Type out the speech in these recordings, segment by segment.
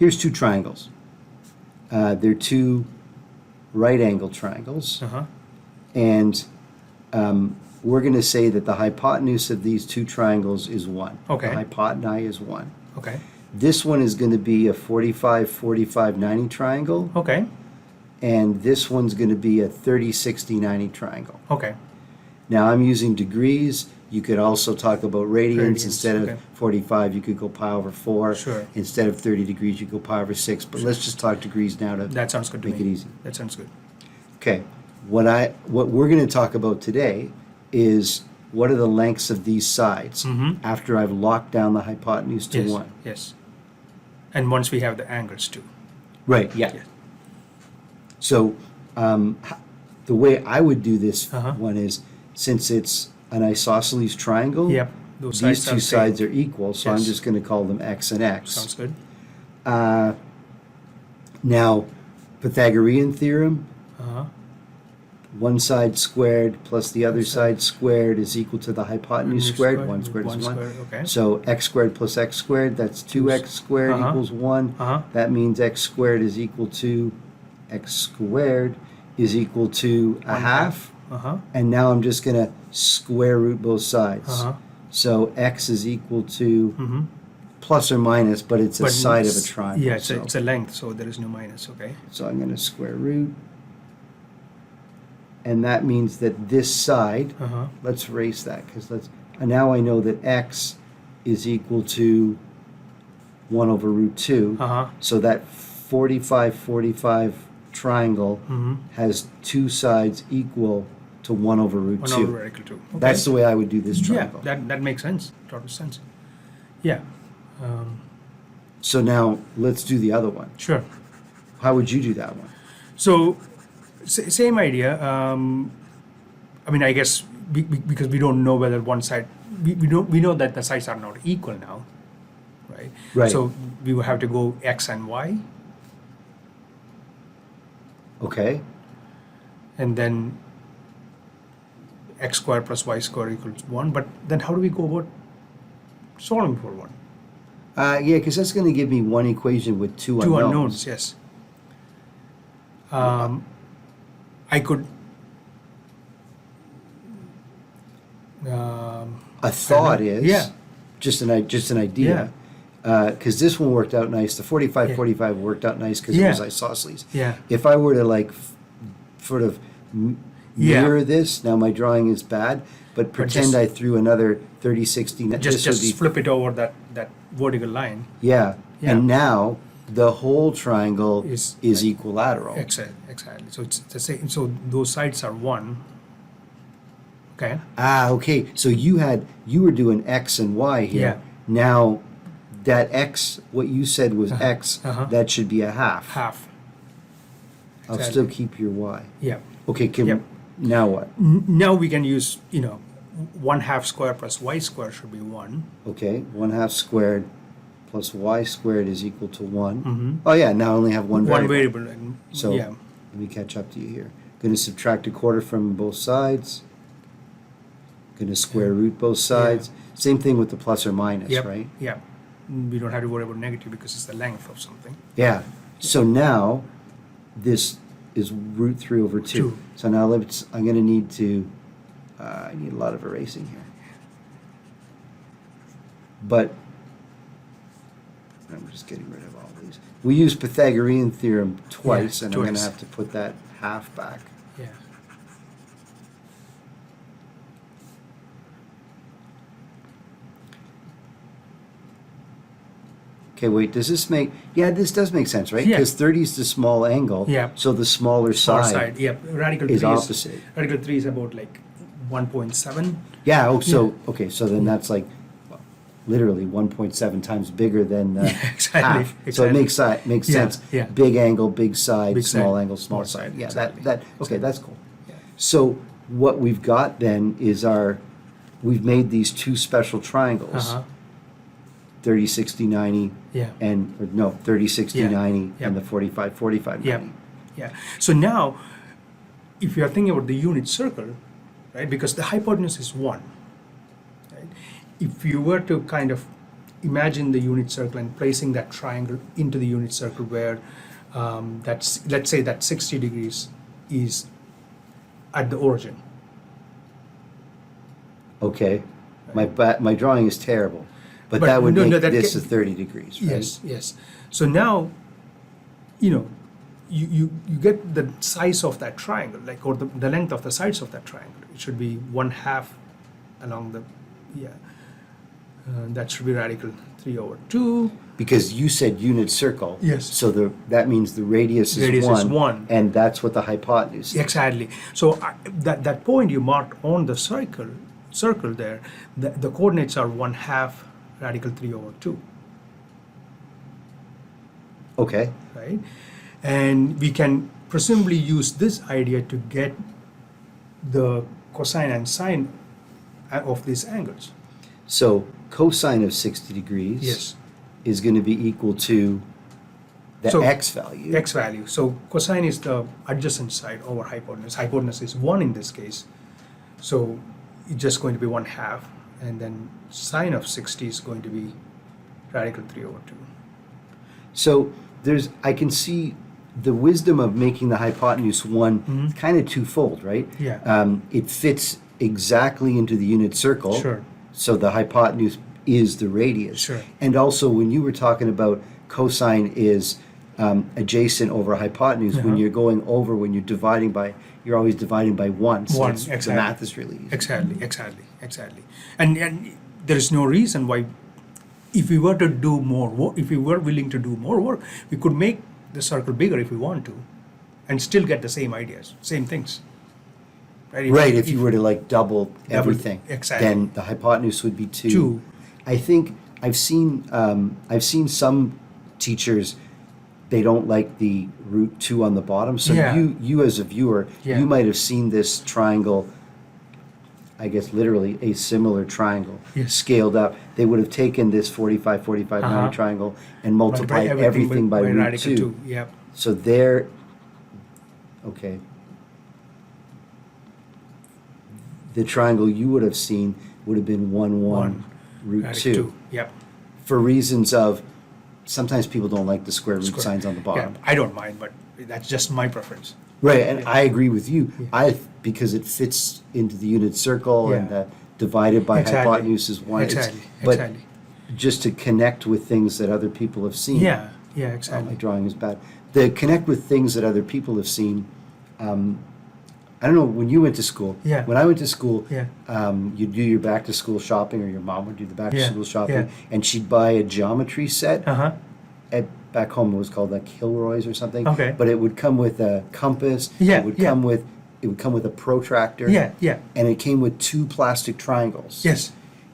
here's two triangles. They're two right angle triangles. Uh-huh. And we're going to say that the hypotenuse of these two triangles is 1. Okay. The hypotenuse is 1. Okay. This one is going to be a 45, 45, 90 triangle. Okay. And this one's going to be a 30, 60, 90 triangle. Okay. Now I'm using degrees. You could also talk about radians. Instead of okay. 45, you could go pi over 4. Sure. Instead of 30 degrees, you go pi over 6. But let's just talk degrees now to That sounds good to make me. it easy. That sounds good. Okay. What we're going to talk about today is what are the lengths of these sides after I've locked down the hypotenuse to Yes. 1. Yes. And once we have the angles too. Right, yeah. Yes. So the way I would do this Uh-huh. one is, since it's an isosceles triangle, Yep. Those these sides two are sides same. are equal, so I'm Yes. just going to call them x and x. Sounds good. Now, Pythagorean theorem, Uh-huh. one side squared plus the other side squared is equal to the hypotenuse squared. 1 squared is 1. Okay. So x squared plus x squared, that's 2x squared Uh-huh. equals 1. Uh-huh. That means x squared is equal to x squared is equal to a half. Uh-huh. And now I'm just going to square root both sides. Uh-huh. So x is equal to Mm-hmm. plus or minus, but it's a But side of a it's- triangle. Yeah, so, it's a length, so there is no minus, okay? so I'm going to square root. And that means that this side, Uh-huh. let's erase that, because and now I know that x is equal to 1 over root 2. Uh-huh. So that 45, 45 triangle Mm-hmm. has two sides equal to 1 over root 1 2. over equal to. Okay. That's the way I would do this triangle. Yeah, that makes sense. Total sense. Yeah. So now let's do the other one. Sure. How would you do that one? So, same idea. I mean, I guess because we don't know whether one side, we know that the sides are not equal now, right? Right. So we will have to go x and y, Okay. and then x squared plus y squared equals 1. But then how do we go about solving for 1? Yeah, because that's going to give me one equation with two unknowns. Yes. I could. A thought is Yeah. just an idea. Because this one worked out nice. The 45, Yeah. 45 worked out nice because Yeah. it was isosceles. Yeah. If I were to sort of Yeah. mirror this, now my drawing is bad, but pretend just- I threw another 30, 60. Just flip it over that vertical line. Yeah. Yeah. And now the whole triangle Is- is equilateral. Exactly. So it's the same. So those sides are 1. Okay. Okay. So you were doing x and y here. Yeah. Now that x, what you said was x, Uh-huh. that should be a half. Half. I'll Exactly. still keep your y. Yeah. Okay. Yep. Now what? Now we can use 1/2 square plus y square should be 1. Okay. 1/2 squared plus y squared is equal to 1. Mm-hmm. Oh yeah. Now I only have one One variable. variable. And, So yeah. let me catch up to you here. Going to subtract a quarter from both sides. Going to square root both sides. Same thing with the plus or minus, Yep. right? Yeah. We don't have to worry about negative because it's the length of something. Yeah. So now this is root 3 over 2. Two. So now I'm going to need to, I need a lot of erasing here. But I'm just getting rid of all these. We use Pythagorean theorem twice, Yeah, and I'm going to twice. have to put that half back. Yeah. Okay, wait, does this make, this does make sense, right? Yeah. Because 30 is the small angle. Yeah. So the smaller Far side. Yeah. Radical is 3 opposite. Radical 3 is about like 1.7. Yeah, okay, so then that's like literally 1.7 times bigger than the Exactly, half. So it exactly. makes Yeah, sense. yeah. Big angle, big side, Big small side, angle, small small side. side, Yeah, exactly. okay, that's cool. Yeah. So what we've got then is we've made these two special triangles, Uh-huh. 30, 60, 90, Yeah. and, or no, 30, 60, Yeah, 90, yeah. and the 45, 45, Yeah. 90. Yeah. So now, if you are thinking about the unit circle, right, because the hypotenuse is 1, right? If you were to kind of imagine the unit circle and placing that triangle into the unit circle where that's, let's say that 60 degrees is at the origin. Okay. My drawing is terrible, but But that would no, make no, that this ca- a 30 degrees, right? Yes, yes. So now, you get the size of that triangle, like, or the length of the sides of that triangle. It should be 1/2 along the, that should be radical 3/2. Because you said unit circle. Yes. So that means the radius is Radius is 1. one. And that's what the hypotenuse is. Exactly. So that point you marked on the circle there, the coordinates are 1/2 radical 3/2, Okay. right? And we can presumably use this idea to get the cosine and sine of these angles. So cosine of 60 degrees Yes. is going to be equal to the So, x value. X value. So cosine is the adjacent side over hypotenuse. Hypotenuse is 1 in this case. So it's just going to be 1/2. And then sine of 60 is going to be radical 3/2. So I can see the wisdom of making the hypotenuse 1 kind of twofold, right? Yeah. It fits exactly into the unit circle. Sure. So the hypotenuse is the radius. Sure. And also when you were talking about cosine is adjacent over hypotenuse, when you're going over, when you're dividing by, you're always dividing by 1. So One, it's- the exactly. math is really easy. Exactly. And there is no reason why, if we were to do more work, if we were willing to do more work, we could make the circle bigger if we want to, and still get the same ideas, same things. Right, if you were to like double everything, exactly. then the hypotenuse would be 2. 2. I think I've seen some teachers, they don't like the root 2 on the bottom. So Yeah. you as a viewer, Yeah. you might have seen this triangle, I guess literally a similar triangle, Yes. scaled up. They would have taken this 45, 45, 90 triangle and multiplied everything by root radical 2. Yep. So there, okay. The triangle you would have seen would have been 1, 1, root Radical 2. Yep. For reasons of, sometimes people don't like the square root Square. signs on the bottom. Yeah, I don't mind, but that's just my preference. Right, and I agree with you. Yeah. Because it fits into the unit circle and Yeah. divided by Exactly. hypotenuse is 1. Exactly. But Exactly. just to connect with things that other people have seen. Yeah. Yeah. Oh, my Exactly. drawing is bad. The connect with things that other people have seen. I don't know, when you went to school. Yeah. When I went to school, Yeah. you'd do your back to school shopping, or your mom would do the back to Yeah, school shopping, yeah. and she'd buy a geometry set. Uh-huh. Back home it was called like Kilroy's or something. Okay. But it would come with a compass. Yeah, It would yeah. come with a protractor. Yeah. Yeah. And it came with 2 plastic triangles. Yes.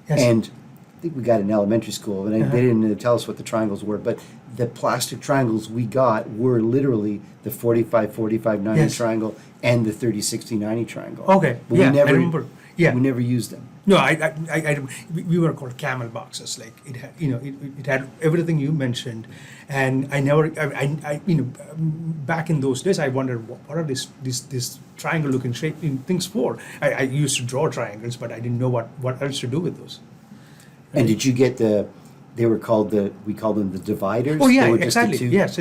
Yes. And I think we got it in elementary school, and they didn't tell us what the triangles were, but the plastic triangles we got were literally the 45, 45, 90 Yes. triangle and the 30, 60, 90 triangle. Okay. But Yeah, we never, I remember. Yeah. we never used them. No, we were called camel boxes. Like it had, it had everything you mentioned, and I never, back in those days, I wondered what are these triangle-looking things for. I used to draw triangles, but I didn't know what else to do with those. And did you get we called them the dividers? Oh yeah, They were just the exactly. two- Yes,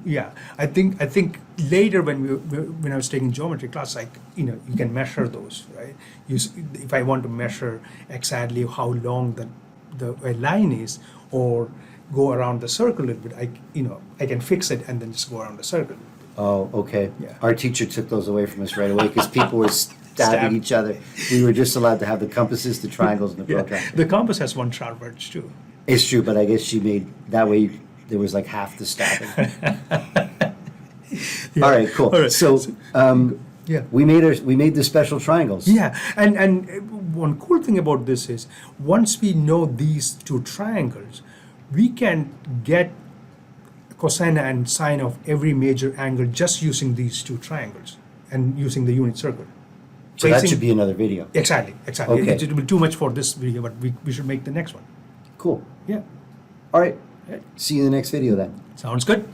yeah. I think later when I was taking geometry class, like you can measure those, right? If I want to measure exactly how long a line is, or go around the circle a little bit, I can fix it and then just go around the circle. Oh, okay. Yeah. Our teacher took those away from us right away because people were stabbing Stab. each other. We were just allowed to have the compasses, the triangles, and the Yeah, protractor. the compass has one sharp edge too. It's true, but I guess she made that way. There was like half the stabbing. Yeah. All right, cool. All right. So Yeah. we made the special triangles. Yeah, and one cool thing about this is once we know these two triangles, we can get cosine and sine of every major angle just using these two triangles and using the unit circle. So that Tracing- should be another video. Exactly. Okay. It will be too much for this video, but we should make the next one. Cool. Yeah. All right. See you in the next video then. Sounds good.